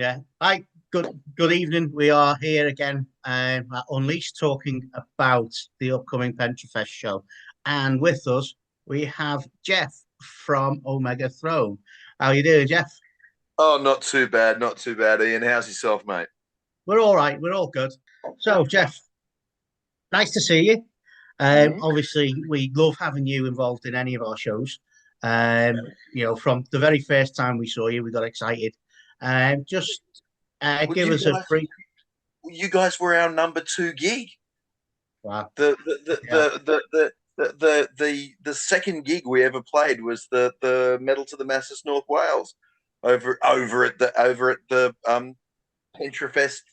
Yeah. Hi. Good evening. We are here again at Unleashed talking about the upcoming Pentre Fest show. And with us, we have Geoff from Omega Throne. How you doing, Geoff? Oh, not too bad, not too bad, Ian. How's yourself, mate? We're all right. We're all good. So, Geoff, nice to see you. Mm. Obviously, we love having you involved in any of our shows. From the very first time we saw you, we got excited. Just Well, give us a brief. you guys were our number two gig. Wow. The Yeah. the second gig we ever played was the Medal to the Masses North Wales over at the Pentre Fest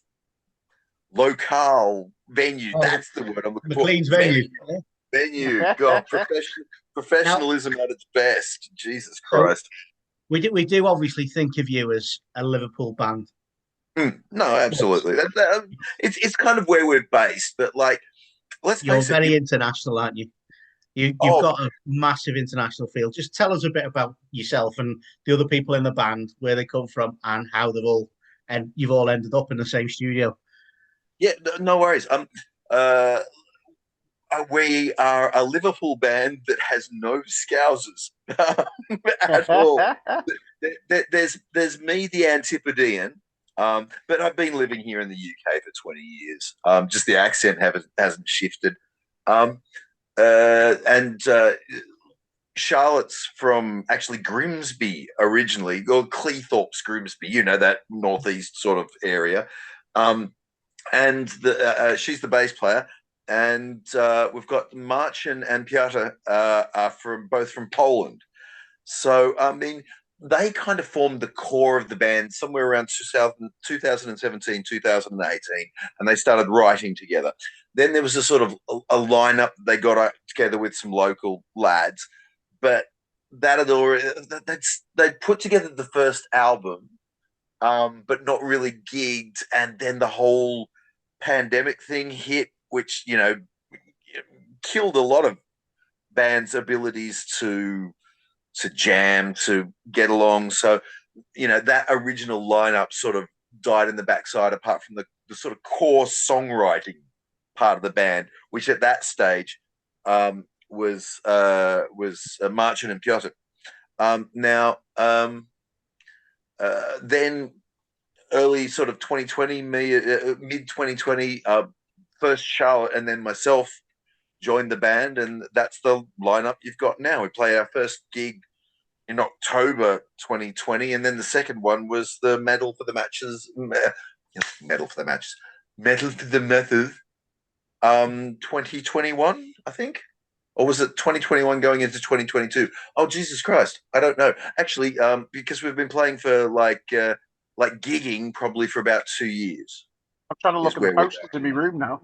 locale venue. Oh, That's the word I'm looking for. McLean's venue. Yeah. Venue. God, Now, professionalism at its best. Jesus so Christ. we do obviously think of you as a Liverpool band. No, But absolutely. It's kind of where we're based, but like, let's you're face it. very international, aren't you? You've Oh got a massive international feel. Just tell us a bit about yourself and the other people in the band, where they come from, and how you've all ended up in the same studio. yeah, no worries. Uh, we are a Liverpool band that has no Scousers at all. There's me, the Antipodean, but I've been living here in the UK for 20 years. Just the accent hasn't shifted. Um, and Charlotte's from actually Grimsby originally, or Cleethorpes, Grimsby, that northeast sort of area. And she's the bass player. And we've got Marcin and Piotr are both from Poland. So, I mean, they kind of formed the core of the band somewhere around 2017, 2018, and they started writing together. Then there was a sort of a lineup. They got together with some local lads, but that had already they'd put together the first album, but not really gigged. And then the whole pandemic thing hit, which killed a lot of bands' abilities to jam, to get along. So, that original lineup sort of died in the backside, apart from the sort of core songwriting part of the band, which at that stage was Marcin and Piotr. Then early sort of 2020, mid 2020, first Charlotte and then myself joined the band, and that's the lineup you've got now. We play our first gig in October 2020, and then the second one was the Medal for the Matches, Medal for the Matches, Medal for the Methods, 2021, I think. Or was it 2021 going into 2022? Oh, Jesus Christ. I don't know. Actually, because we've been playing for like gigging probably for about 2 years I'm trying to is look at the where we're posters in my room now.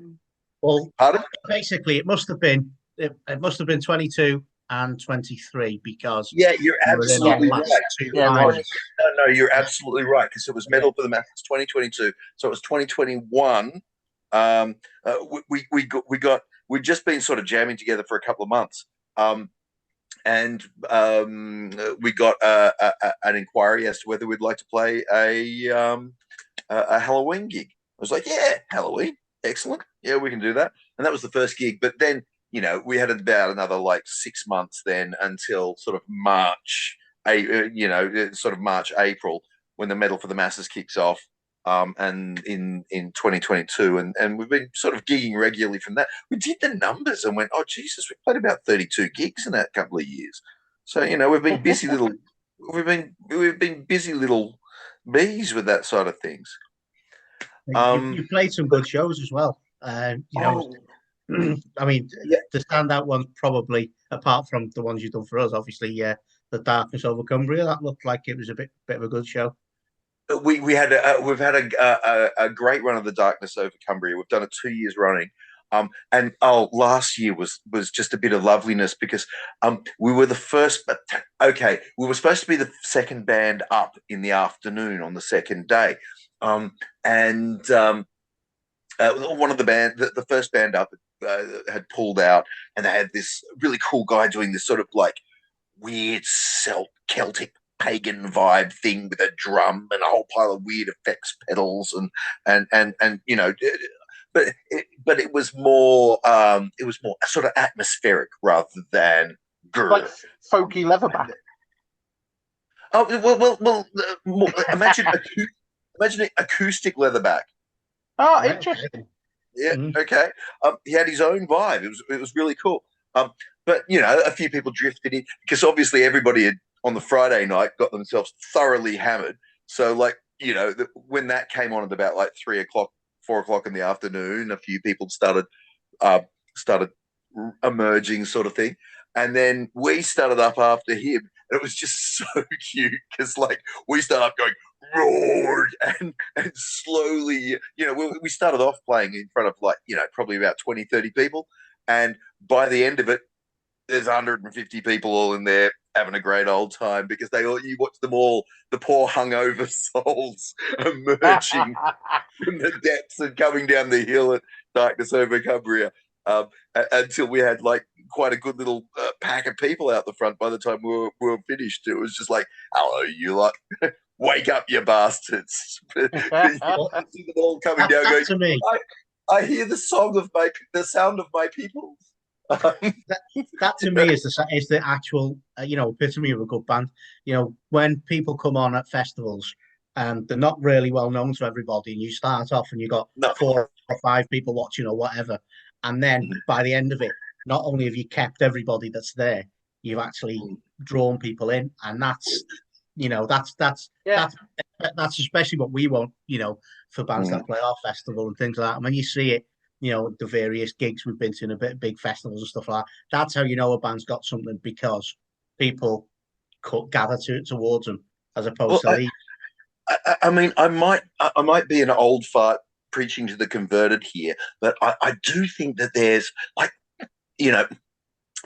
Well, Pardon? basically, it must have been 22 and 23 because Yeah, you're we were in our absolutely last right. two It was Yeah, it was. 20, no, you're absolutely right, because it was Medal for the Masters 2022. So it was 2021. We'd just been sort of jamming together for a couple of months. And we got an inquiry as to whether we'd like to play a Halloween gig. I was like, yeah, Halloween, excellent. Yeah, we can do that. And that was the first gig. But then, we had about another like 6 months then until sort of March, sort of March, April, when the Medal for the Masses kicks off. And in 2022, and we've been sort of gigging regularly from that. We did the numbers and went, oh Jesus, we played about 32 gigs in that couple of years. So we've been we've been busy little bees with that side of things. You played some good shows as well. Oh I mean, yeah, the standout ones probably, apart from the ones you've done for us, obviously, the Darkness over Cumbria. That looked like it was a bit of a good show. we've had a great run of the Darkness over Cumbria. We've done it 2 years running. And last year was just a bit of loveliness because we were the first. But okay, we were supposed to be the second band up in the afternoon on the second day, and one of the first band up had pulled out, and they had this really cool guy doing this sort of like weird Celtic pagan vibe thing with a drum and a whole pile of weird effects pedals and you know, but it was more sort of atmospheric rather than Like grr. folky leatherback. Oh imagine imagine acoustic leatherback. Oh, Right. Okay. interesting. Yeah, Mm. okay. He had his own vibe. It was really cool. But you know, a few people drifted in because obviously everybody had on the Friday night got themselves thoroughly hammered. So like you know, when that came on at about like 3 o'clock, 4 o'clock in the afternoon, a few people uh, started emerging, sort of thing. And then we started up after him, and it was just so cute because like we started up going roared and slowly, you know, we started off playing in front of like you know probably about 20, 30 people, and by the end of it there's 150 people all in there having a great old time because they all you watch them all, the poor hungover souls emerging from the depths and coming down the hill at Darkness over Cumbria, until we had like quite a good little pack of people out the front by the time we were finished. It was just like, hello, you lot. Wake up, you bastards. You Well, see them all coming that, down that going, to me, I hear the sound of my people. that that to me is the actual epitome of a good band. You know, when people come on at festivals and they're not really well known to everybody, and you start off and you got No. 4 or 5 people watching or whatever, and then by the end of it, not only have you kept everybody that's there, you've actually drawn people in, and that's you know Yeah. that's especially what we want. You know, for bands that play our festival and things like that. And when you see it, you know, the various gigs we've been to in a bit big festivals and stuff like that. That's how you know a band's got something because people gather towards them as opposed Well, to leave. I mean, I might be an old fart preaching to the converted here, but I do think that there's like, you know,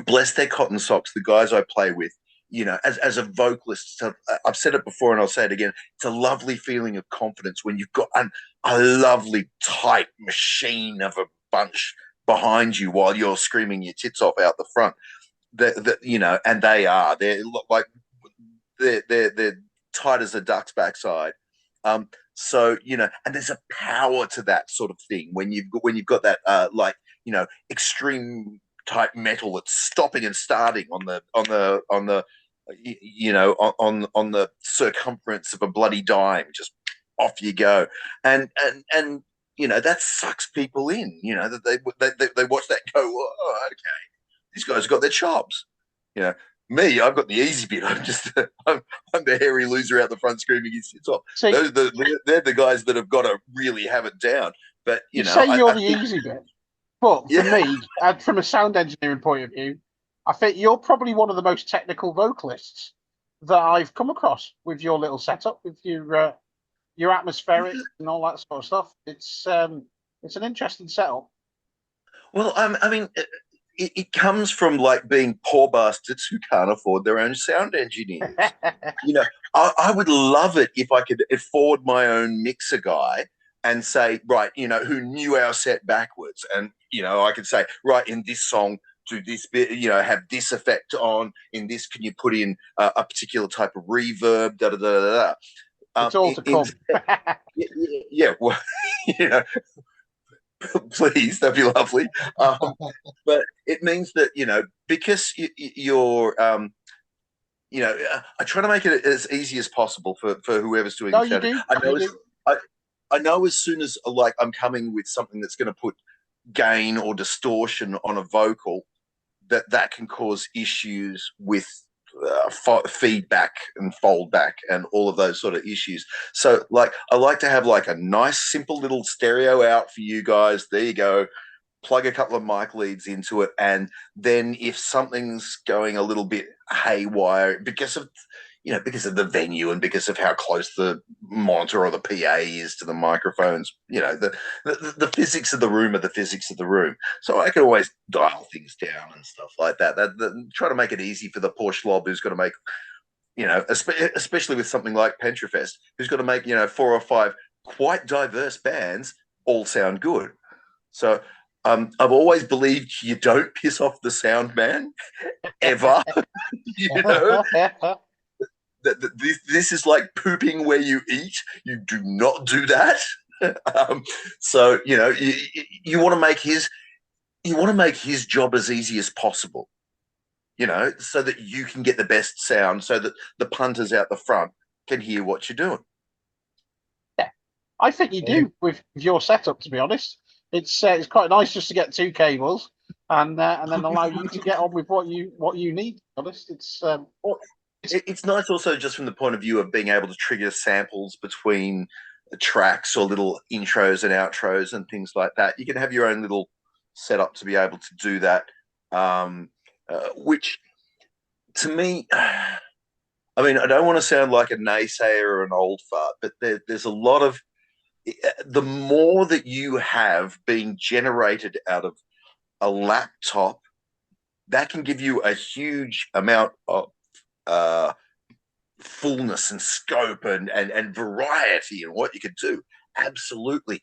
bless their cotton socks, the guys I play with, you know, as a vocalist, so I've said it before and I'll say it again. It's a lovely feeling of confidence when you've got a lovely tight machine of a bunch behind you while you're screaming your tits off out the front. You know, and they're like they're tight as a duck's backside. So you know, and there's a power to that sort of thing when you've got that like you know extreme type metal that's stopping and starting on the you know on the circumference of a bloody dime, just off you go, and you know that sucks people in. You know that they watch that and go, oh, okay, these guys have got their chops. You know, me, I've got the easy bit. I'm the hairy loser out the front screaming his tits off. See, They're the guys that have got to really have it down. But you you know, say you're I the think easy bit, but for yeah, me, from a sound engineering point of view, I think you're probably one of the most technical vocalists that I've come across with your little setup, with your atmospheric and all that sort of stuff. It's an interesting setup. well, I mean, it comes from like being poor bastards who can't afford their own sound engineers. You know, I would love it if I could afford my own mixer guy and say, right, you know, who knew our set backwards. And, you know, I could say, right, in this song, do this bit, you know, have this effect on. In this, can you put in a particular type of reverb, da da da da da. It's all to come. Yeah, well, you know, please, that'd be lovely. But it means that, you know, because you're, you know, I try to make it as easy as possible for whoever's doing No, the you sound. do. I You know do. I, I know as soon as like I'm coming with something that's going to put gain or distortion on a vocal, that can cause issues with feedback and fold back and all of those sort of issues. So like I like to have like a nice simple little stereo out for you guys. There you go, plug a couple of mic leads into it, and then if something's going a little bit haywire because of the venue and because of how close the monitor or the PA is to the microphones, you know, the physics of the room are the physics of the room. So I can always dial things down and stuff like that. Try to make it easy for the poor schlob who's got to make, you know, especially with something like Pentre Fest, who's got to make, you know, 4 or 5 quite diverse bands all sound good. So I've always believed you don't piss off the sound man ever, you know. this is like pooping where you eat. You do not do that. So you want to make his job as easy as possible. So that you can get the best sound, so that the punters out the front can hear what you're doing. Yeah, I think you do with your setup. To be honest, it's quite nice just to get two cables and then allow you to get on with what you need. To be honest, Well, it's nice also just from the point of view of being able to trigger samples between tracks or little intros and outros and things like that. You can have your own little setup to be able to do that, which to me, I mean, I don't want to sound like a naysayer or an old fart, but there's a lot of, the more that you have being generated out of a laptop, that can give you a huge amount of fullness and scope and variety in what you could do. Absolutely.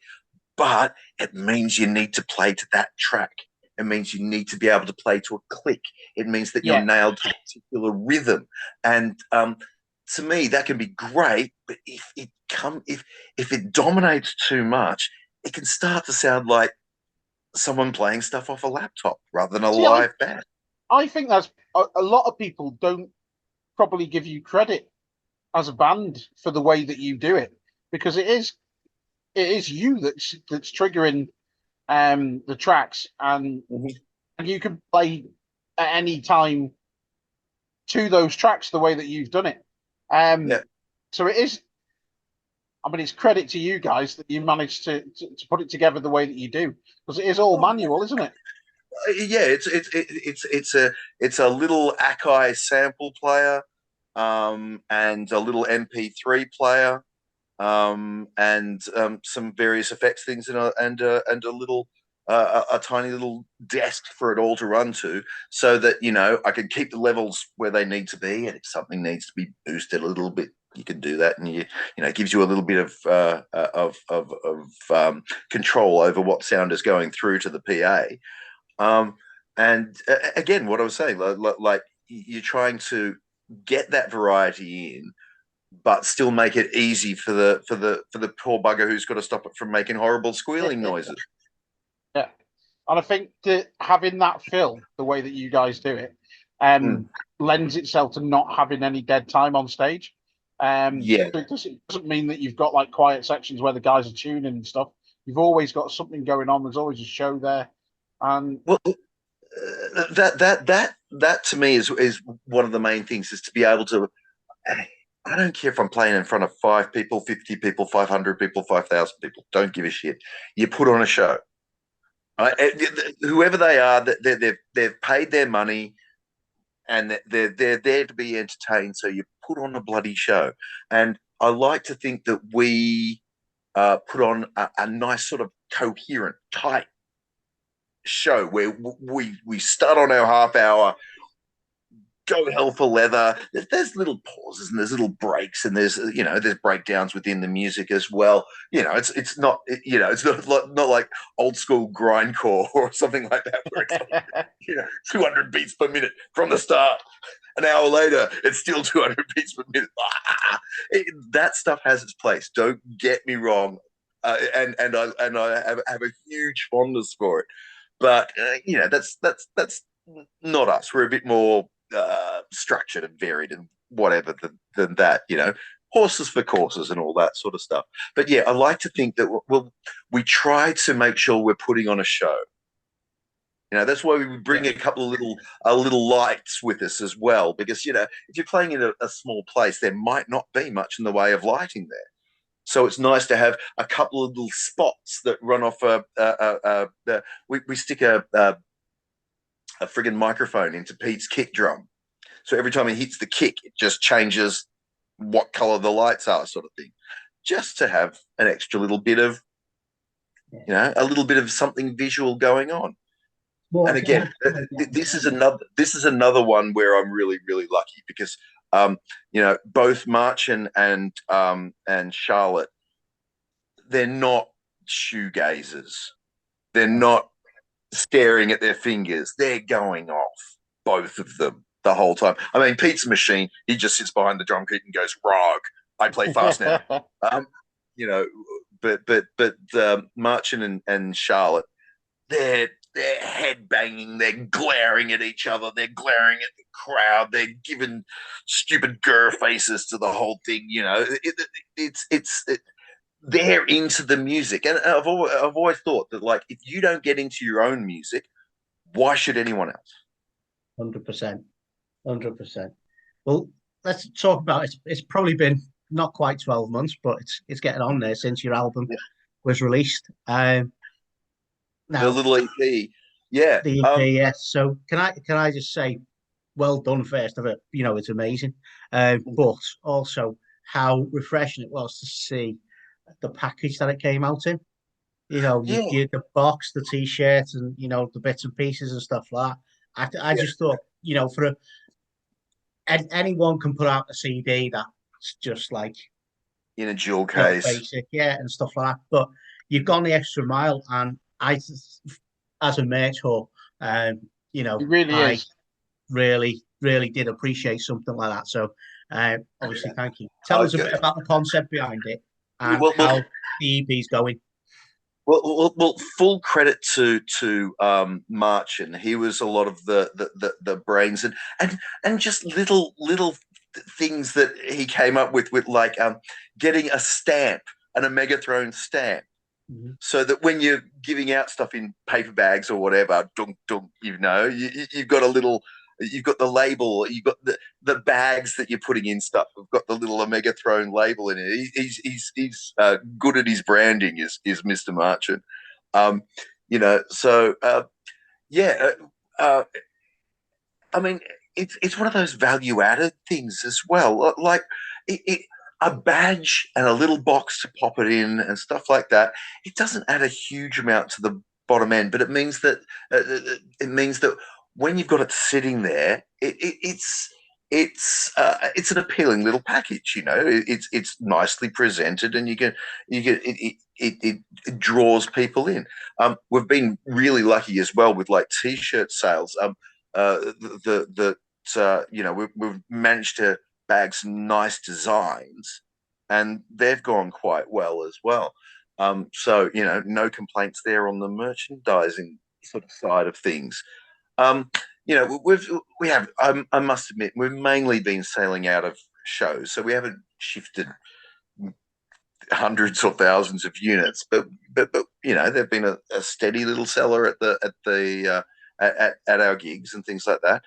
But it means you need to play to that track. It means you need to be able to play to a click. It means that you're nailed to a particular rhythm. And to me, that can be great. But if it dominates too much, it can start to sound like someone playing stuff off a laptop rather than a live band. I think that's a lot of people don't probably give you credit as a band for the way that you do it, because it is you that's triggering the tracks, and you can play at any time to those tracks the way that you've done it. So it is. I mean, it's credit to you guys that you managed to put it together the way that you do, because it is all manual, isn't it? Yeah, it's a little Akai sample player, and a little MP3 player, and some various effects things, and a little a tiny little desk for it all to run to, so that I can keep the levels where they need to be, and if something needs to be boosted a little bit, you can do that, and it gives you a little bit of control over what sound is going through to the PA. And again, what I was saying, like you're trying to get that variety in, but still make it easy for the poor bugger who's got to stop it from making horrible squealing noises. Yeah, and I think that having that fill the way that you guys do it lends itself to not having any dead time on stage. Yeah, so it doesn't mean that you've got like quiet sections where the guys are tuning and stuff. You've always got something going on. There's always a show there, and well, that to me is one of the main things, is to be able to. I don't care if I'm playing in front of 5 people, 50 people, 500 people, 5,000 people. Don't give a shit. You put on a show. Right? Whoever they are, they've paid their money, and they're there to be entertained. So you put on a bloody show. And I like to think that we put on a nice sort of coherent, tight show where we start on our half hour, go hell for leather. There's little pauses and there's little breaks, and there's breakdowns within the music as well. It's not like old school grindcore or something like that, where it's like, 200 beats per minute from the start. An hour later, it's still 200 beats per minute. That stuff has its place. Don't get me wrong, and I have a huge fondness for it. But that's not us. We're a bit more structured and varied and whatever than that. Horses for courses and all that sort of stuff. But yeah, I like to think that we try to make sure we're putting on a show. That's why we bring a couple of little lights with us as well, because if you're playing in a small place, there might not be much in the way of lighting there. So it's nice to have a couple of little spots that run off we stick a friggin' microphone into Pete's kick drum. So every time he hits the kick, it just changes what color the lights are, sort of thing. Just to have an extra little bit of, a little bit of something visual going on. And again, this is another one where I'm really, really lucky, because both March and Charlotte, they're not shoegazers. They're not staring at their fingers. They're going off, both of them. the whole time. I mean, Pizza Machine, he just sits behind the drum kit and goes, "Rog, I play fast now." Um, you know, but Martin and Charlotte, they're head banging, they're glaring at each other, they're glaring at the crowd, they're giving stupid grr faces to the whole thing. They're into the music, and I've always thought that, like, if you don't get into your own music, why should anyone else? 100%. 100%. Well, let's talk about it. It's probably been not quite 12 months, but it's getting on there since your album Yeah. was released. The Now little EP, yeah. the EP, yes. So can I just say, well done first of it. It's amazing. But also how refreshing it was to see the package that it came out in. Yeah, The box, the t-shirt, and the bits and pieces and stuff like that. I yeah, just thought, anyone can put out a CD that's just like in a jewel case. basic, yeah, and stuff like that. But you've gone the extra mile, and as a merch whore, It really I is. really, really did appreciate something like that. So, obviously, Yeah. thank you. Tell us a Okay. bit about the concept behind it and Well, well, how the EP's going. well, full credit to Marchin. He was a lot of the brains and just little things that he came up with like getting a stamp and a Megathrone stamp, Mhm. so that when you're giving out stuff in paper bags or whatever, dunk dunk, you've got a little, you've got the label, you've got the bags that you're putting in stuff. We've got the little Omega Throne label in it. He's good at his branding, is Mr. Marchant. Um, so yeah, I mean, it's one of those value added things as well. Like it, a badge and a little box to pop it in and stuff like that. It doesn't add a huge amount to the bottom end, but it means that when you've got it sitting there, it's an appealing little package. It's nicely presented, and it draws people in. We've been really lucky as well with like t-shirt sales. We've managed to bag some nice designs, and they've gone quite well as well. So no complaints there on the merchandising sort of side of things. Um, I must admit, we've mainly been sailing out of shows, so we haven't shifted hundreds or thousands of units, but they've been a steady little seller at our gigs and things like that.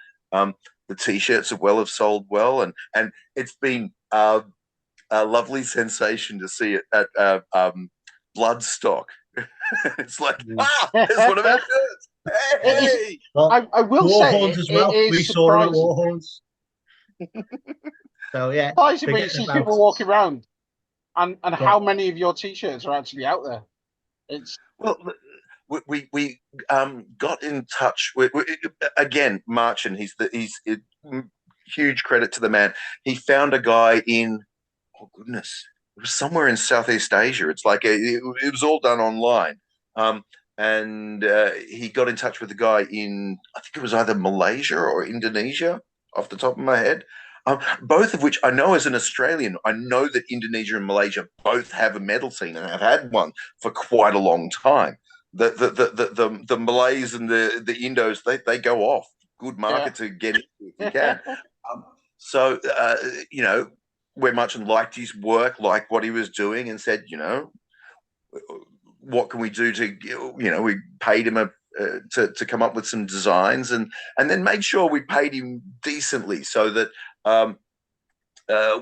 The t-shirts have sold well, and it's been a lovely sensation to see it at Bloodstock. It's like, Mm. there's one of our shirts. It is. Hey, Well, I will say Warhorns as it well. We is saw it at surprising. Warhorns. So yeah, Surprising when you forgetting see about people walking around and well, how many of your t-shirts are actually out there. It's well, we got in touch with, again, March, and huge credit to the man. He found a guy in, oh goodness, it was somewhere in Southeast Asia. It's like it was all done online. And he got in touch with a guy in, I think it was either Malaysia or Indonesia, off the top of my head. Both of which I know, as an Australian, I know that Indonesia and Malaysia both have a metal scene and have had one for quite a long time. The Malays and the Indos, they go off. Good yeah. market to get into if you can. Um, so where Merchant liked his work, liked what he was doing, and said, what can we do we paid him to come up with some designs, and then made sure we paid him decently, so that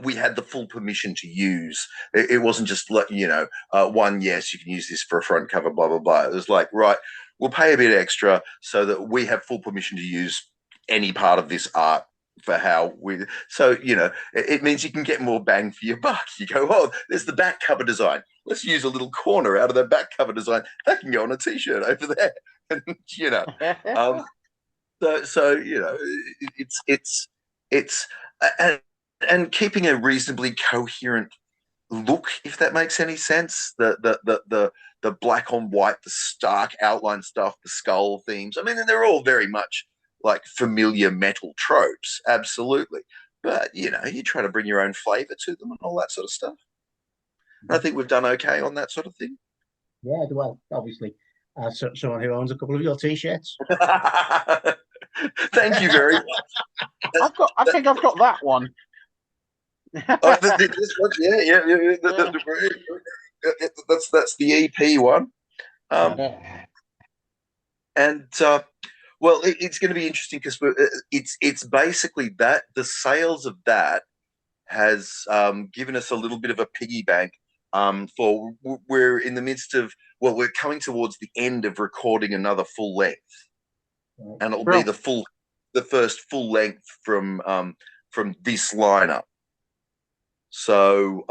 we had the full permission to use. It wasn't just like, one, yes, you can use this for a front cover, blah, blah, blah. It was like, right, we'll pay a bit extra so that we have full permission to use any part of this art for how it means you can get more bang for your buck. You go, oh, there's the back cover design. Let's use a little corner out of the back cover design. That can go on a t-shirt over there. And, it's and, keeping a reasonably coherent look, if that makes any sense. The black on white, the stark outline stuff, the skull themes. I mean, they're all very much like familiar metal tropes, absolutely. But you try to bring your own flavor to them and all that sort of stuff. And I think we've done okay on that sort of thing. Yeah, well, obviously, someone who owns a couple of your t-shirts. Thank you very much. I think I've got that one. This one, yeah. That's the EP one. And well, it's going to be interesting because it's basically that the sales of that has given us a little bit of a piggy bank. For we're in the midst of we're coming towards the end of recording another full length, and it'll be the first full length from this lineup. So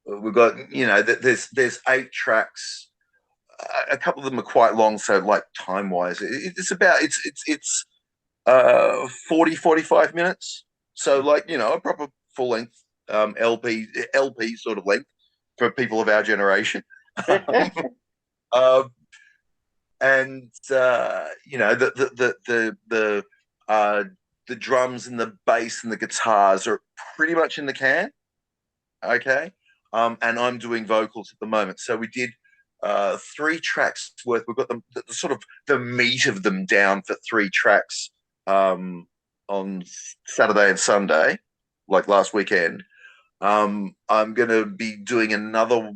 we've got there's 8 tracks. A couple of them are quite long, so like time wise, it's about 40-45 minutes. So like a proper full length LP sort of length for people of our generation. And the drums and the bass and the guitars are pretty much in the can. Okay. And I'm doing vocals at the moment. So we did 3 tracks worth. We've got the sort of the meat of them down for 3 tracks on Saturday and Sunday, like last weekend. I'm going to be doing another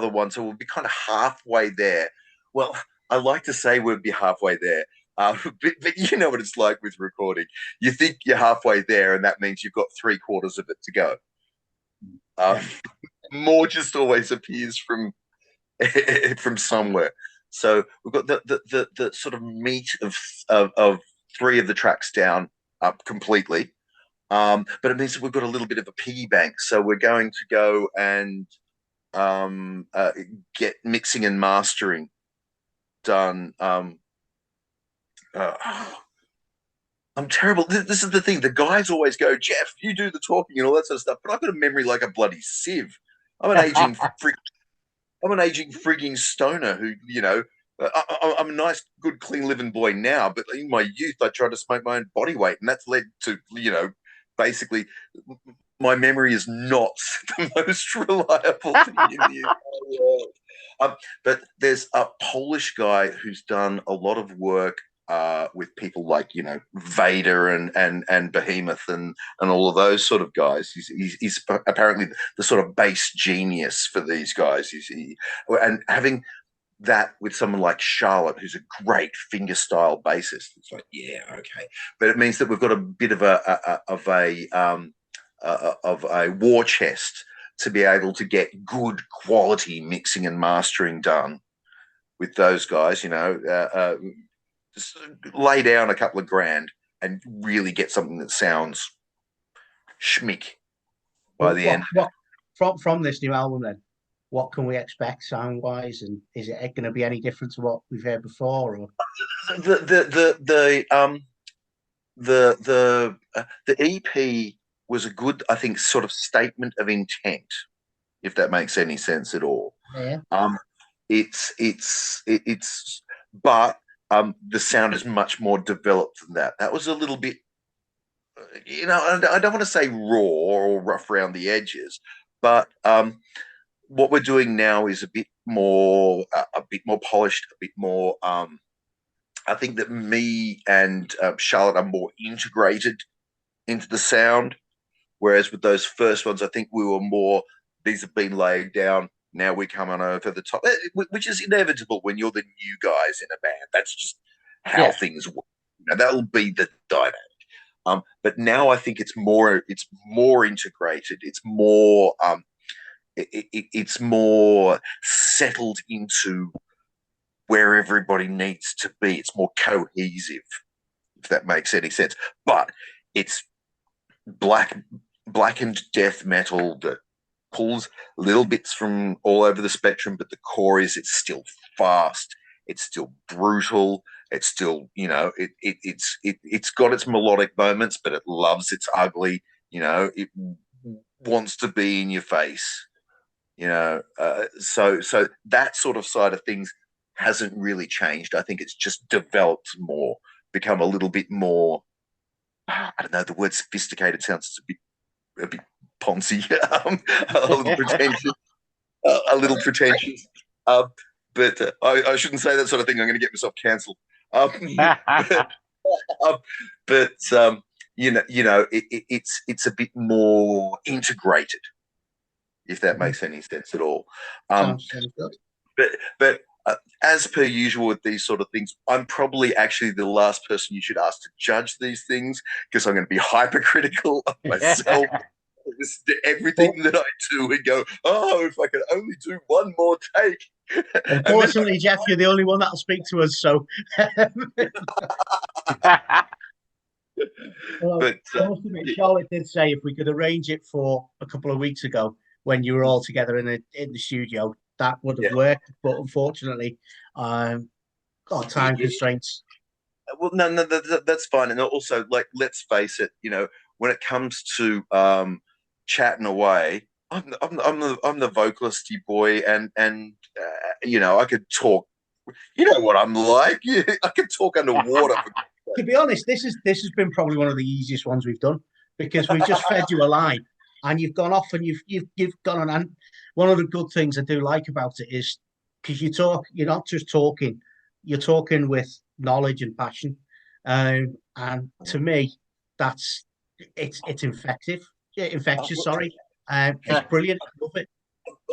one, so we'll be kind of halfway there. Well, I like to say we'll be halfway there, but you know what it's like with recording. You think you're halfway there, and that means you've got 3/4 of it to go. More just always appears from somewhere. So we've got the sort of meat of 3 of the tracks down up completely. But it means that we've got a little bit of a piggy bank. So we're going to go and get mixing and mastering done. I'm terrible. This is the thing. The guys always go, Geoff, you do the talking and all that sort of stuff. But I've got a memory like a bloody sieve. I'm an aging frigging stoner who, I'm a nice, good, clean living boy now. But in my youth, I tried to smoke my own body weight, and that's led to, basically, my memory is not the most reliable thing in the entire world. But there's a Polish guy who's done a lot of work with people like Vader and Behemoth and all of those sort of guys. He's apparently the sort of bass genius for these guys. And having that with someone like Charlotte, who's a great fingerstyle bassist, it's like, yeah, okay. But it means that we've got a bit of a war chest to be able to get good quality mixing and mastering done with those guys. Just lay down a couple of grand and really get something that sounds schmick by the end. From this new album, then, what can we expect sound wise, and is it going to be any different to what we've heard before? Or the EP was a good, I think, sort of statement of intent, if that makes any sense at all. Yeah. But the sound is much more developed than that. That was a little bit, I don't want to say raw or rough around the edges, but what we're doing now is a bit more polished, a bit more. I think that me and Charlotte are more integrated into the sound, whereas with those first ones, I think we were more. These have been laid down. Now we come on over the top, which is inevitable when you're the new guys in a band. That's just how things work. That'll be the dynamic. But now I think it's more integrated. It's more it's more settled into where everybody needs to be. It's more cohesive, if that makes any sense. But it's blackened death metal that pulls little bits from all over the spectrum, but the core is it's still fast, it's still brutal, it's still it's got its melodic moments, but it loves its ugly. It wants to be in your face. So that sort of side of things hasn't really changed. I think it's just developed more. become a little bit more. I don't know. The word sophisticated sounds a bit poncy, a little pretentious, a little pretentious. But I shouldn't say that sort of thing. I'm going to get myself cancelled. But, but it's a bit more integrated, if that makes any sense at all. Sounds good. But as per usual with these sort of things, I'm probably actually the last person you should ask to judge these things, because I'm going to be hypercritical of myself. Listen to everything that I do and go, oh, if I could only do one more take. Unfortunately, Geoff, you're the only one that'll speak to us. So, but Charlotte did say if we could arrange it for a couple of weeks ago when you were all together in the studio, that would have worked. But unfortunately, got time constraints. Well, no, that's fine. And also, like, let's face it, when it comes to chatting away, I'm the vocalisty boy, and I could talk. You know what I'm like. I could talk underwater. To be honest, this has been probably one of the easiest ones we've done, because we've just fed you a line and you've gone off and you've gone on. And one of the good things I do like about it is because you're not just talking, you're talking with knowledge and passion. And to me, it's infectious. Sorry, it's brilliant. I love it.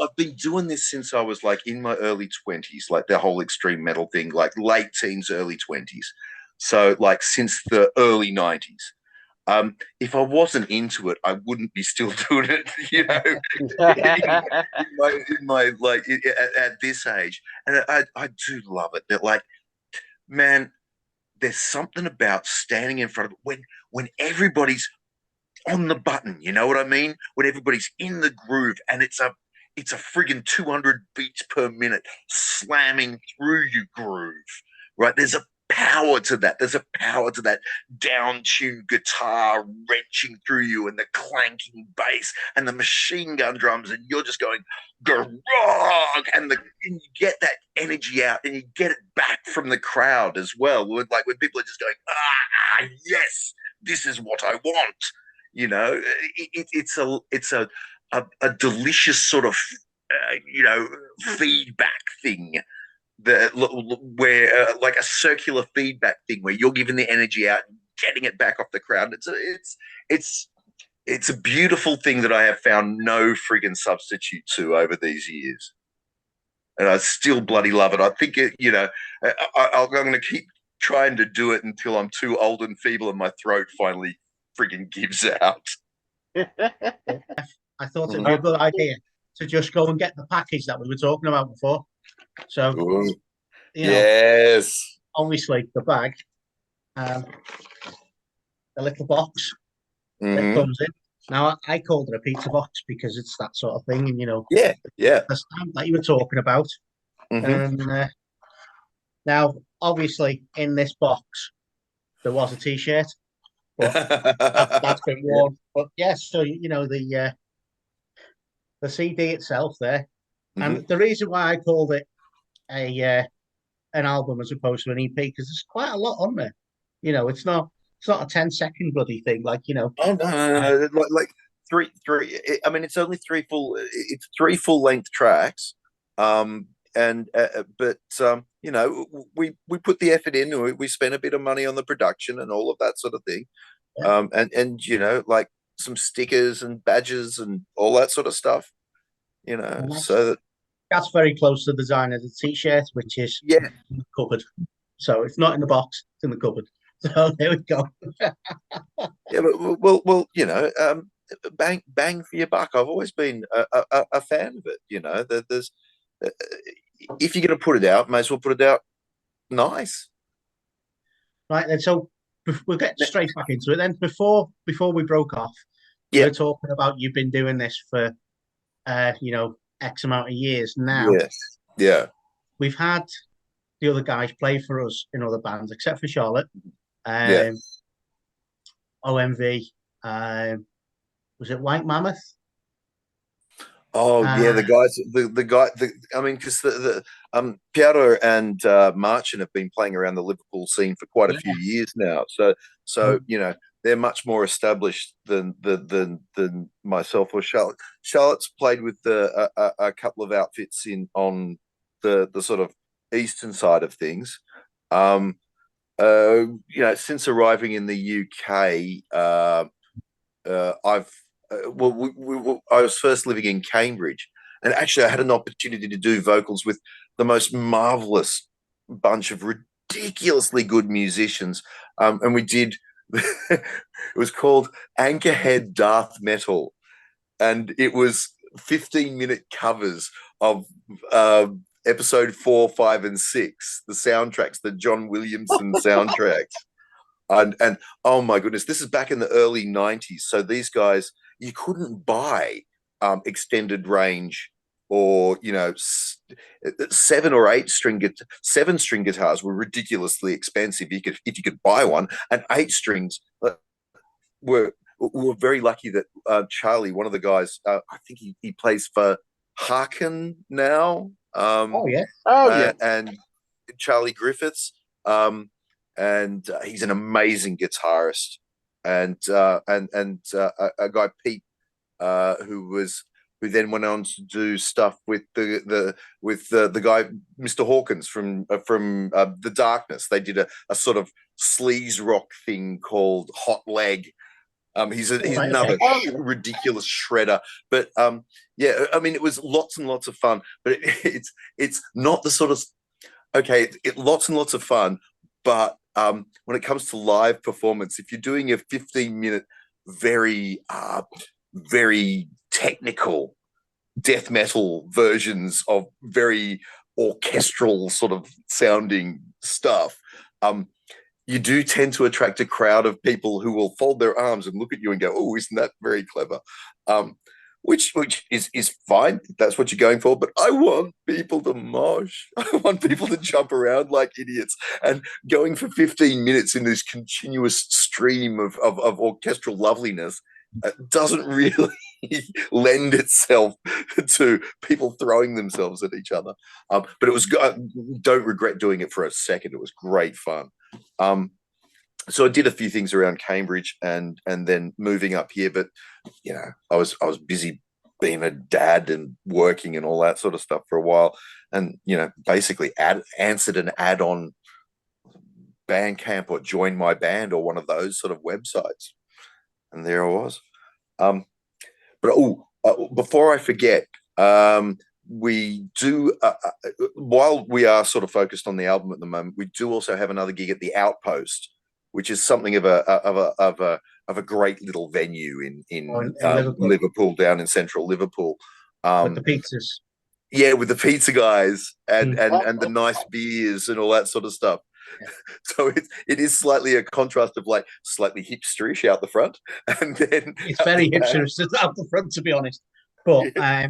I've been doing this since I was like in my early 20s, like the whole extreme metal thing, like late teens, early 20s. So like since the early 90s. If I wasn't into it, I wouldn't be still doing it, in my like at this age. And I do love it. That, like, man, there's something about standing in front of it when everybody's on the button, you know what I mean? When everybody's in the groove and it's a friggin' 200 beats per minute slamming through your groove, right? There's a power to that. There's a power to that down-tuned guitar wrenching through you, and the clanking bass and the machine gun drums, and you're just going garog, and you get that energy out, and you get it back from the crowd as well. Like when people are just going, yes, this is what I want. It's a delicious sort of feedback thing, where like a circular feedback thing where you're giving the energy out and getting it back off the crowd. It's a beautiful thing that I have found no friggin' substitute to over these years, and I still bloody love it. I think I'm going to keep trying to do it until I'm too old and feeble and my throat finally friggin' gives out. I thought it'd be a good idea to just go and get the package that we were talking about before. So, yes, obviously the bag, the little box that comes in. Now, I called it a pizza box because it's that sort of thing, and the stamp that you were talking about. And now, obviously, in this box, there was a T-shirt, but that's been worn. But yes, so the CD itself there, and the reason why I called it an album as opposed to an EP, because there's quite a lot on there. It's not a 10-second bloody thing, like. Oh no. Like three. I mean, it's only three full length tracks. But we put the effort in. We spent a bit of money on the production and all of that sort of thing. Yeah. And like some stickers and badges and all that sort of stuff. So that's very close to the design of the T-shirt, which is in the cupboard. So it's not in the box; it's in the cupboard. So there we go. Yeah, but well, bang for your buck. I've always been a fan of it. There's if you're going to put it out, may as well put it out nice. Right, and so we'll get straight back into it. Then before we broke off, we were talking about you've been doing this for X amount of years now. Yes. Yeah. We've had the other guys play for us in other bands, except for Charlotte. OMV. Was it White Mammoth? Oh yeah, the guys. The guy. I mean, because Piero and Marchin have been playing around the Liverpool scene for quite a few years now. So you know, they're much more established than myself or Charlotte. Charlotte's played with a couple of outfits on the sort of eastern side of things. You know, since arriving in the UK, I've I was first living in Cambridge, and actually I had an opportunity to do vocals with the most marvelous bunch of ridiculously good musicians, and we did. It was called Anchorhead Darth Metal, and it was 15-minute covers of episode 4, 5, and 6, the soundtracks, the John Williamson soundtracks. And oh my goodness, this is back in the early 90s. So these guys, you couldn't buy extended range or, you know, 7 or 8 string 7-string guitars were ridiculously expensive. If you could buy one, and 8 strings were very lucky that Charlie, one of the guys, I think he plays for Harkin now. Oh yeah. And Charlie Griffiths. And he's an amazing guitarist, and a guy Pete, who then went on to do stuff with the guy Mr. Hawkins from The Darkness. They did a sort of sleaze rock thing called Hot Leg. He's another ridiculous shredder, but yeah, I mean, it was lots and lots of fun, but it's not the sort of lots and lots of fun. But when it comes to live performance, if you're doing a 15-minute, very technical death metal versions of very orchestral sort of sounding stuff, you do tend to attract a crowd of people who will fold their arms and look at you and go, "Oh, isn't that very clever?" Which is fine. That's what you're going for. But I want people to mosh. I want people to jump around like idiots. And going for 15 minutes in this continuous stream of orchestral loveliness doesn't really lend itself to people throwing themselves at each other. But it was. Don't regret doing it for a second. It was great fun. So I did a few things around Cambridge and then moving up here, but you know, I was busy being a dad and working and all that sort of stuff for a while, and you know, basically answered an ad on Bandcamp or Join My Band or one of those sort of websites, and there I was. Before I forget, we do while we are sort of focused on the album at the moment, we do also have another gig at the Outpost, which is something of a great little venue in Liverpool, down in central Liverpool. With the pizzas. Yeah, with the pizza guys and the nice beers and all that sort of stuff. Yeah. So it is slightly a contrast of like slightly hipsterish out the front, and then it's very hipsterish out the front, to be honest. But yeah.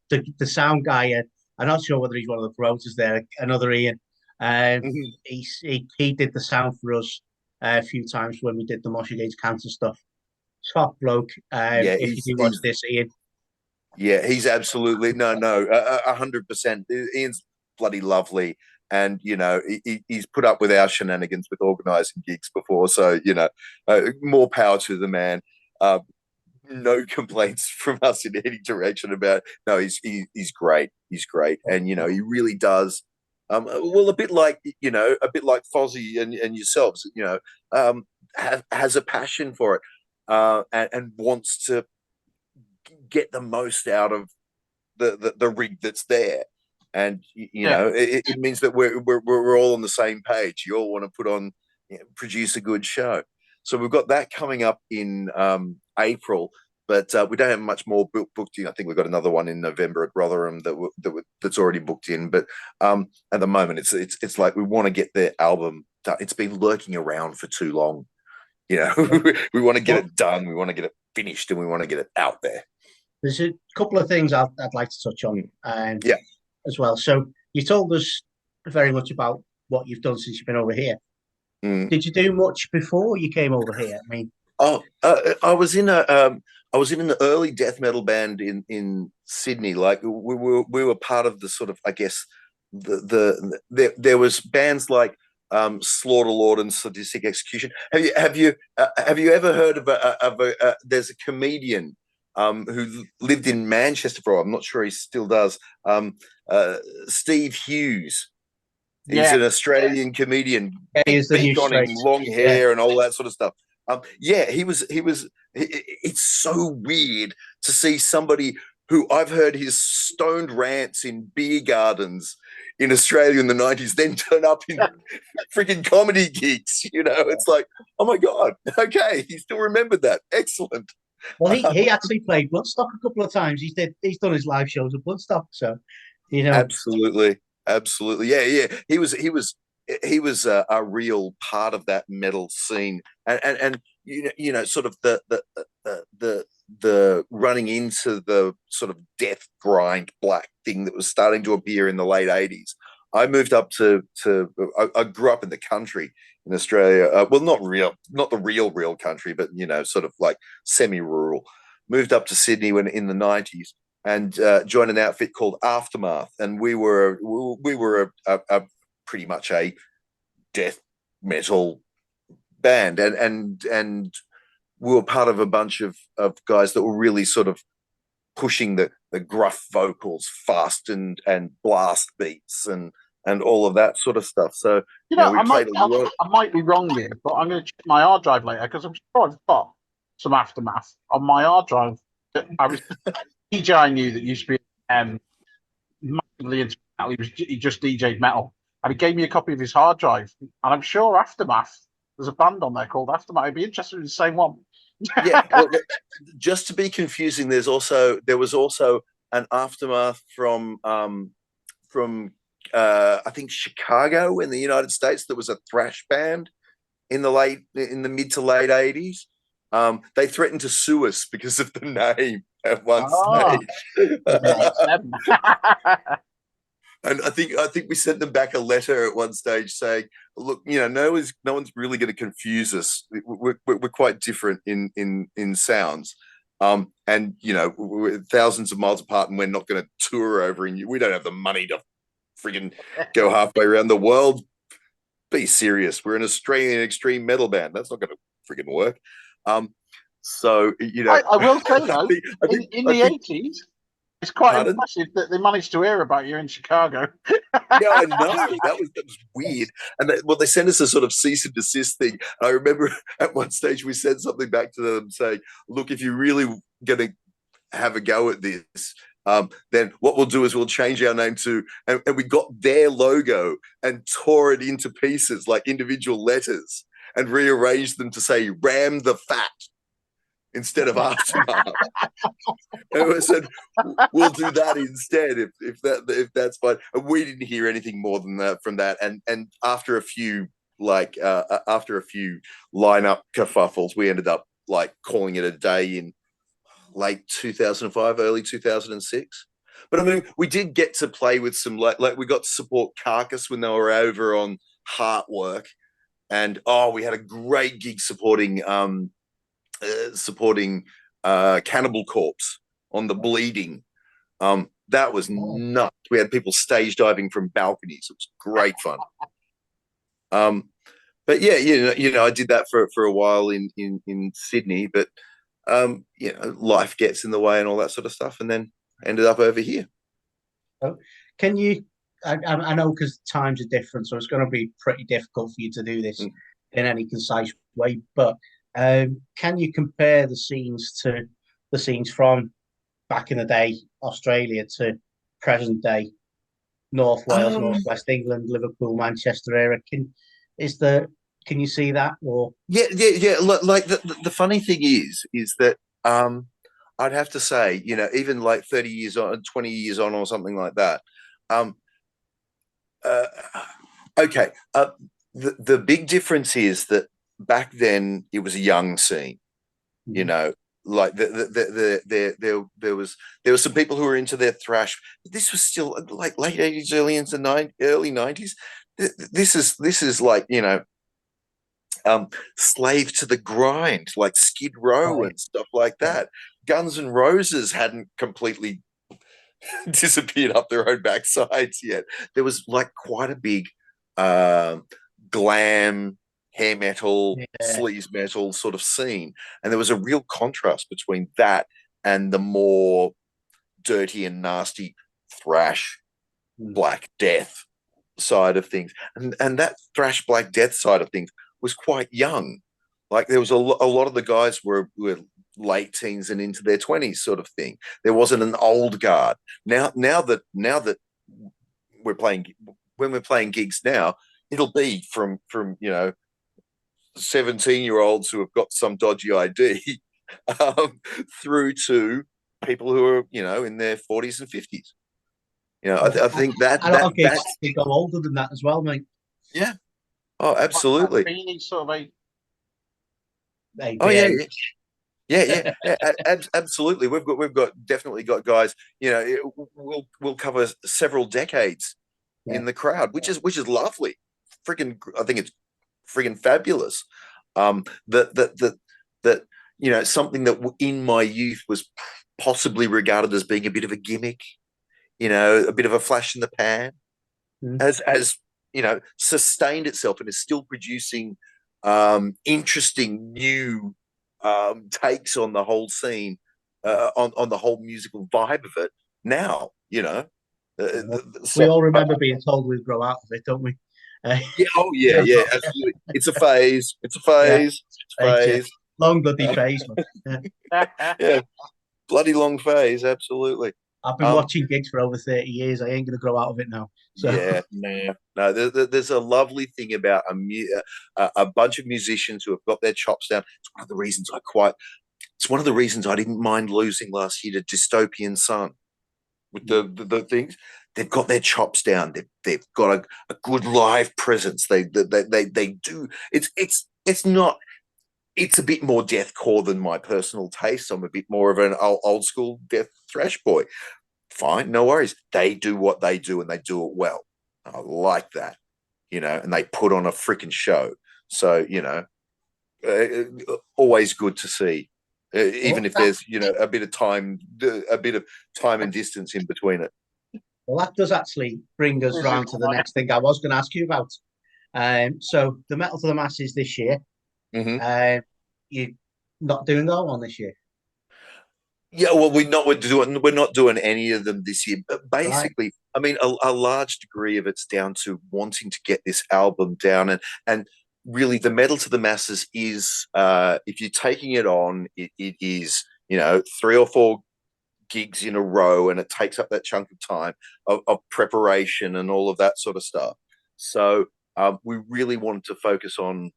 The sound guy, I'm not sure whether he's one of the promoters there, another Ian. He did the sound for us a few times when we did the Mosh Against Cancer stuff. Top bloke. If you do watch this, Ian. Yeah, he's absolutely 100%. Ian's bloody lovely, and you know he's put up with our shenanigans with organising gigs before. So you know, more power to the man. No complaints from us in any direction about. No, he's great. He's great, and you know he really does. Well, a bit like Fozzy and yourselves, you know, has a passion for it and wants to get the most out of the rig that's there, and you know, it means that we're all on the same page. You all want to put on, produce a good show. So we've got that coming up in April. But we don't have much more booked in. I think we've got another one in November at Rotherham that's already booked in. But at the moment, it's like we want to get the album done. It's been lurking around for too long. You know, we want to get it done. We want to get it finished, and we want to get it out there. There's a couple of things I'd like to touch on, as well. So you told us very much about what you've done since you've been over here. Did you do much before you came over here? I mean. I was in I was in the early death metal band in Sydney. Like we were part of the sort of, I guess, there was bands like Slaughter Lord and Sadistic Execution. Have you ever heard of there's a comedian who lived in Manchester for a while. I'm not sure he still does. Steve Hughes. He's Yeah, an Australian comedian, Yeah, big he's the new beak on him, straight. long Yeah. hair, and all that sort of stuff. Yeah, he was. It's so weird to see somebody who I've heard his stoned rants in beer gardens in Australia in the '90s, then turn up in freaking comedy gigs. It's like, oh my god, okay, he still remembered that. Excellent. Well, he actually played Bloodstock a couple of times. He's done his live shows at Bloodstock, so Absolutely, absolutely. Yeah, yeah. He was a real part of that metal scene, and sort of the running into the sort of death grind black thing that was starting to appear in the late '80s. I moved up I grew up in the country in Australia. Well, not the real country, but sort of like semi-rural. Moved up to Sydney when in the '90s and joined an outfit called Aftermath, and we were a pretty much a death metal band, and we were part of a bunch of guys that were really sort of pushing the gruff vocals, fast and blast beats, and all of that sort of stuff. So we I played a lot. I might be wrong here, but I'm going to check my hard drive later because I'm sure I've got some Aftermath on my hard drive. I was DJ I knew that used to be massively into metal. He just DJ'd metal, and he gave me a copy of his hard drive. And I'm sure Aftermath. There's a band on there called Aftermath. I'd be interested in the same one. Yeah, well, just to be confusing, there was also an Aftermath from I think Chicago in the United States. That was a thrash band in the mid to late '80s. They threatened to sue us because of the name at one Oh, stage. And I think we sent them back a letter at one stage saying, "Look, no one's really going to confuse us. We're quite different in sounds, and we're thousands of miles apart, and we're not going to tour over. And we don't have the money to friggin' go halfway around the world. Be serious. We're an Australian extreme metal band. That's not going to friggin' work." So I will say though, in the think, '80s, it's quite pardon? impressive that they managed to hear about you in Chicago. Yeah, I know that was weird. And they sent us a sort of cease and desist thing. And I remember at one stage we said something back to them saying, "Look, if you're really going to have a go at this, then what we'll do is we'll change our name to," and we got their logo and tore it into pieces like individual letters and rearranged them to say "Ram the Fat" instead of Aftermath. And I said, "We'll do that instead if that's fine." And we didn't hear anything more than that from that. And after a few lineup kerfuffles, we ended up like calling it a day in late 2005, early 2006. But I mean, we did get to play with some like we got to support Carcass when they were over on Heartwork, and we had a great gig supporting Cannibal Corpse on the Bleeding. That was nuts. We had people stage diving from balconies. It was great fun. But yeah, I did that for a while in Sydney, but life gets in the way and all that sort of stuff, and then ended up over here. Oh, can you? I know because times are different, so it's going to be pretty difficult for you to do this in any concise way. But can you compare the scenes from back in the day, Australia, to present day North Wales, Northwest England, Liverpool, Manchester area? Can you see that? Or yeah. Like the funny thing is that I'd have to say, even like 30 years on, 20 years on, or something like that. Okay. The big difference is that back then it was a young scene. Like there was some people who were into their thrash, but this was still like late '80s, early '90s. This is like slave to the grind, like Skid Row and stuff like that. Guns N' Roses hadn't completely disappeared up their own backsides yet. There was like quite a big uh, glam, hair metal, Yeah. sleaze metal sort of scene. And there was a real contrast between that and the more dirty and nasty thrash, Mm. Black Death side of things. And that thrash Black Death side of things was quite young. Like there was a lot of the guys were late teens and into their 20s sort of thing. There wasn't an old guard. Now that we're playing when we're playing gigs now, it'll be from 17-year-olds who have got some dodgy ID um, through to people who are in their 40s and 50s. I think that A lot that of gigs that's they go older than that as well, mate. yeah. Oh, Like the absolutely. Beanie sort of They Oh yeah, behave. absolutely. We've got definitely got guys. We'll cover several decades Yeah. in the crowd, which is lovely. Freaking, I think it's friggin' fabulous. That something that in my youth was possibly regarded as being a bit of a gimmick, a bit of a flash in the pan, Mm. has sustained itself and is still producing interesting new takes on the whole scene, on the whole musical vibe of it. Now, We so all remember being told we'd grow out of it, don't we? yeah, oh yeah, yeah, absolutely. It's a phase. It's a Yeah, phase. It's a yeah. phase. Long bloody phase, man. Yeah. Yeah, bloody long phase. Absolutely. I've been Um, watching gigs for over 30 years. I ain't gonna grow out of it now. So yeah, no. There's a lovely thing about a bunch of musicians who have got their chops down. It's one of the reasons I didn't mind losing last year to Dystopian Sun with the things. They've got their chops down. They've got a good live presence. They do. It's not. It's a bit more deathcore than my personal taste. I'm a bit more of an old school death thrash boy. Fine, no worries. They do what they do and they do it well. I like that, and they put on a freaking show. So, always good to see, even well, if there's, a bit of time and distance in between it. that does actually bring us round to the next thing I was going to ask you about. So the Metal to the Masses this year, Mm-hmm. you're not doing that one this year, Yeah, well, we're not doing any of them this year. But right? basically, I mean, a large degree of it's down to wanting to get this album down, and really, the Metal to the Masses is, if you're taking it on, it is 3 or 4 gigs in a row, and it takes up that chunk of time of preparation and all of that sort of stuff. So we really wanted to focus on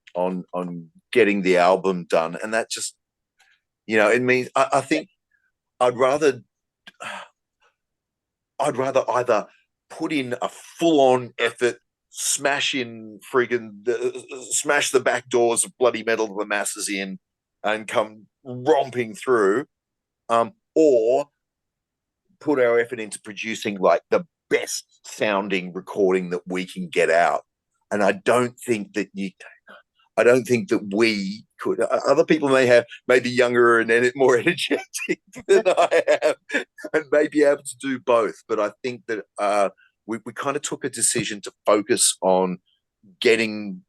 getting the album done, and that just it means I think I'd rather I'd rather either put in a full on effort, smash the back doors of bloody Metal to the Masses in, and come romping through, or put our effort into producing like the best sounding recording that we can get out. And I don't think that we could. Other people may be younger and more energetic than I am, and may be able to do both. But I think that we kind of took a decision to focus on getting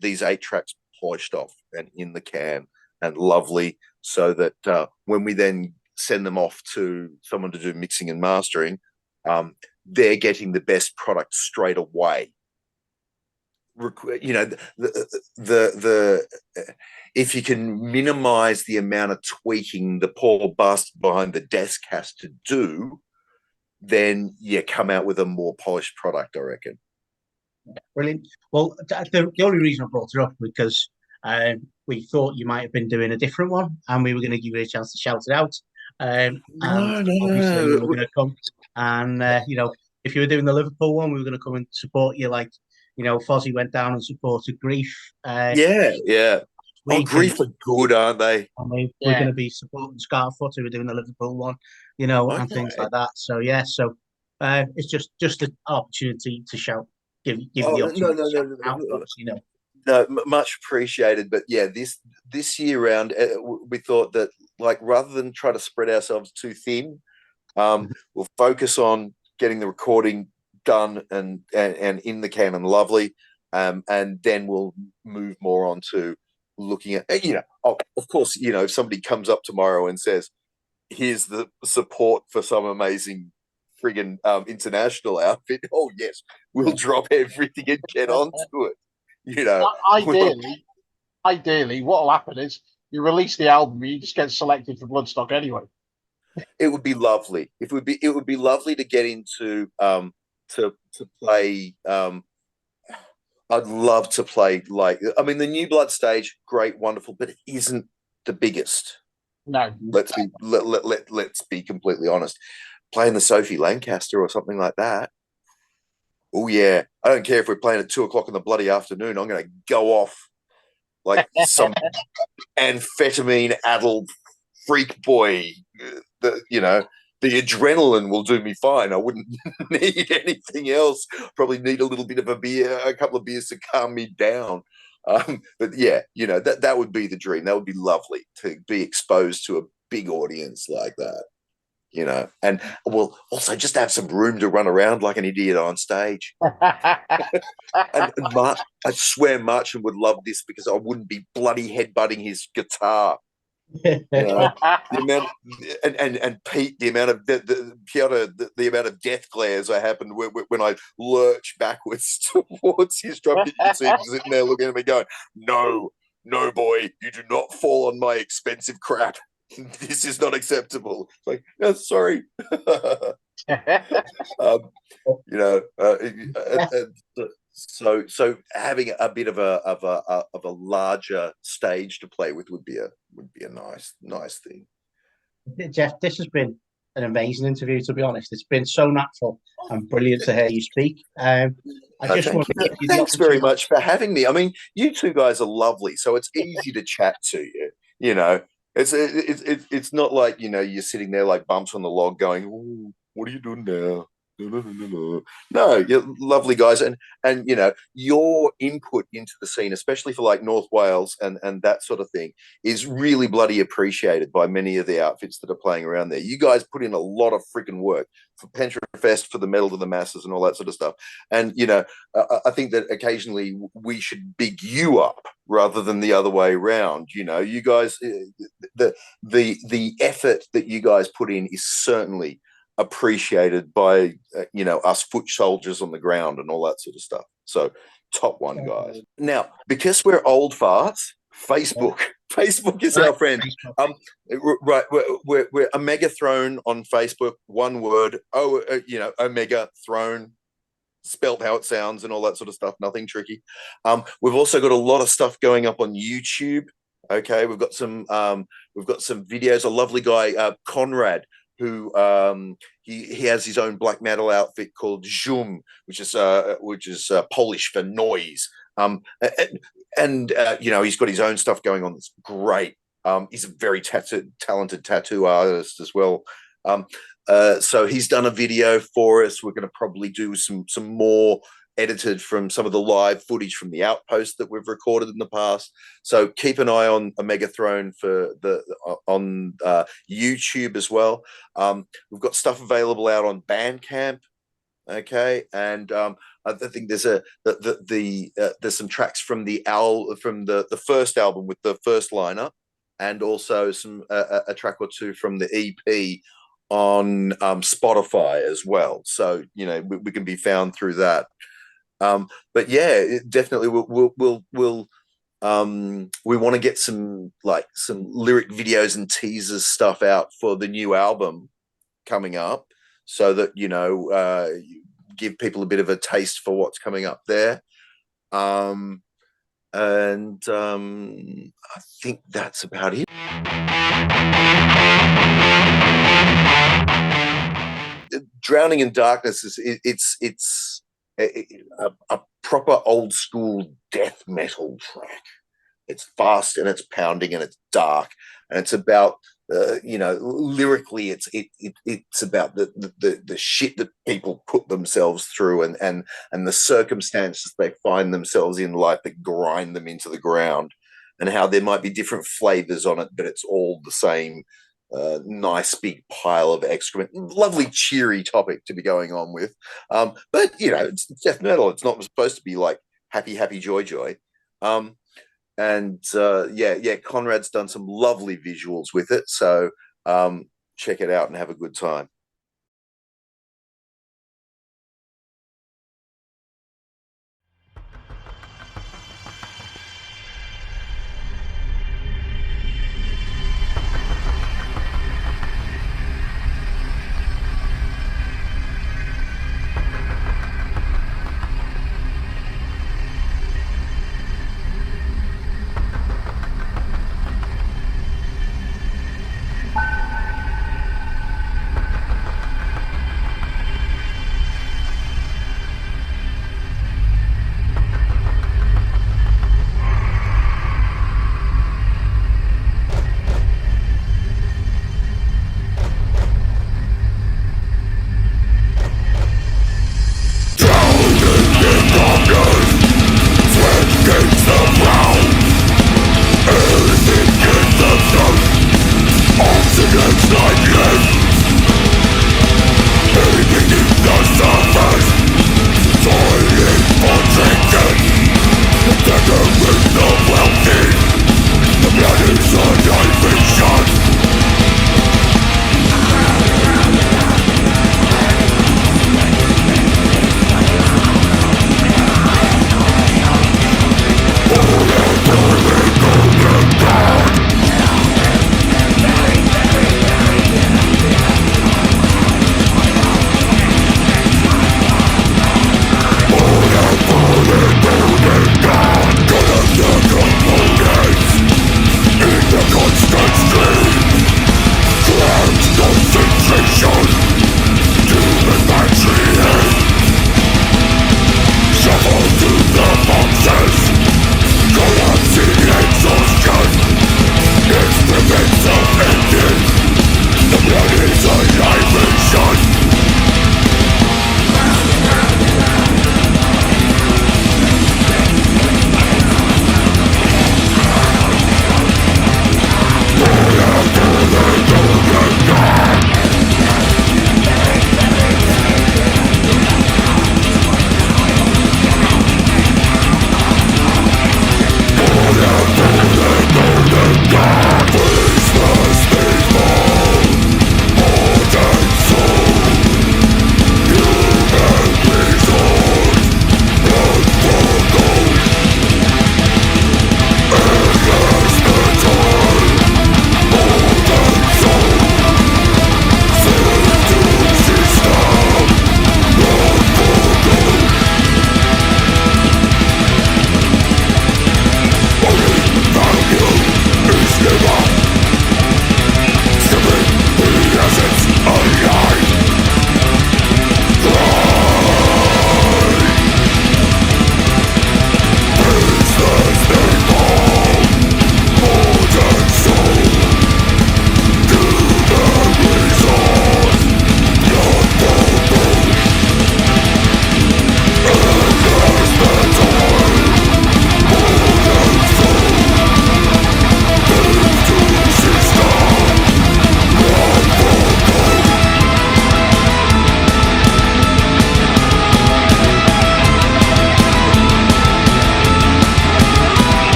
these 8 tracks polished off and in the can and lovely, so that when we then send them off to someone to do mixing and mastering, they're getting the best product straight away. The if you can minimize the amount of tweaking the poor bastard behind the desk has to do, then you come out with a more polished product, I reckon. Brilliant. Well, the only reason I brought it up because we thought you might have been doing a different one, and we were going to give you a chance to shout it out. And obviously, we were going to come and if you were doing the Liverpool one, we were going to come and support you. Like Fozzy went down and supported Grief. Yeah. Oh, We can. Grief are good, aren't they? I mean, we're going to be supporting Scarfoot, who are doing the Liverpool one, and things Okay. like that. So yeah, it's just an opportunity to shout, give you Oh the no, opportunity no, to no, shout no, out, no. obviously. No, much appreciated. But yeah, this year round, we thought that, like, rather than try to spread ourselves too thin, we'll focus on getting the recording done and in the can and lovely, and then we'll move more on to looking at, of course, if somebody comes up tomorrow and says, here's the support for some amazing friggin' international outfit. Oh yes, we'll drop everything and get onto it. Ideally, ideally, what'll happen is you release the album, you just get selected for Bloodstock anyway. It would be lovely. It would be lovely to get into to play. I'd love to play, like, I mean, the New Blood stage, great, wonderful, but it isn't the biggest. No, Let's be completely honest. Playing the Sophie Lancaster or something like that. Oh yeah, I don't care if we're playing at 2 o'clock in the bloody afternoon. I'm going to go off like some amphetamine-addled freak boy. The adrenaline will do me fine. I wouldn't need anything else. Probably need a little bit of a couple of beers to calm me down. But yeah, that would be the dream. That would be lovely to be exposed to a big audience like that. And we'll also just have some room to run around like an idiot on stage. And I swear Marchand would love this because I wouldn't be bloody headbutting his guitar. The amount and Pete, the amount of Piotr, the amount of death glares I happen when I lurch backwards towards his drum kit. You can see him sitting there looking at me going, "No, no, boy, you do not fall on my expensive crap. This is not acceptable." It's like, no, sorry. So having a bit of a larger stage to play with would be a nice thing. Geoff, this has been an amazing interview, to be honest. It's been so natural and brilliant to hear you speak. I just want to give you thanks very much for having me. I mean, you two guys are lovely, so it's easy to chat to you. It's not like you're sitting there like bumps on the log going, "Ooh, what are you doing now?" No, you're lovely guys, and your input into the scene, especially for like North Wales and that sort of thing, is really bloody appreciated by many of the outfits that are playing around there. You guys put in a lot of freaking work for Pentre Fest, for the Metal to the Masses, and all that sort of stuff. And I think that occasionally we should big you up rather than the other way around. You guys, the effort that you guys put in is certainly appreciated by us foot soldiers on the ground and all that sort of stuff. So top one, guys. Now, because we're old farts, Facebook is our friend. Right, we're Omega Throne on Facebook, one word. Omega Throne, spelt how it sounds and all that sort of stuff. Nothing tricky. We've also got a lot of stuff going up on YouTube. Okay, we've got some videos. A lovely guy, Conrad, who he has his own black metal outfit called Zoom, which is Polish for noise. He's got his own stuff going on that's great. He's a very talented tattoo artist as well. So he's done a video for us. We're going to probably do some more edited from some of the live footage from the Outpost that we've recorded in the past. So keep an eye on Omega Throne on YouTube as well. We've got stuff available out on Bandcamp. Okay, and I think there's there's some tracks from the first album with the first lineup, and also a track or two from the EP on Spotify as well. So we can be found through that. But yeah, definitely we want to get some lyric videos and teasers stuff out for the new album coming up, so that give people a bit of a taste for what's coming up there. I think that's about it. Drowning in Darkness it's a proper old school death metal track. It's fast and it's pounding and it's dark, and it's about lyrically, it's about the shit that people put themselves through, and the circumstances they find themselves in life that grind them into the ground, and how there might be different flavors on it, but it's all the same nice big pile of excrement. Lovely, cheery topic to be going on with. But it's death metal. It's not supposed to be like happy, happy, joy, joy. And Conrad's done some lovely visuals with it. So check it out and have a good time.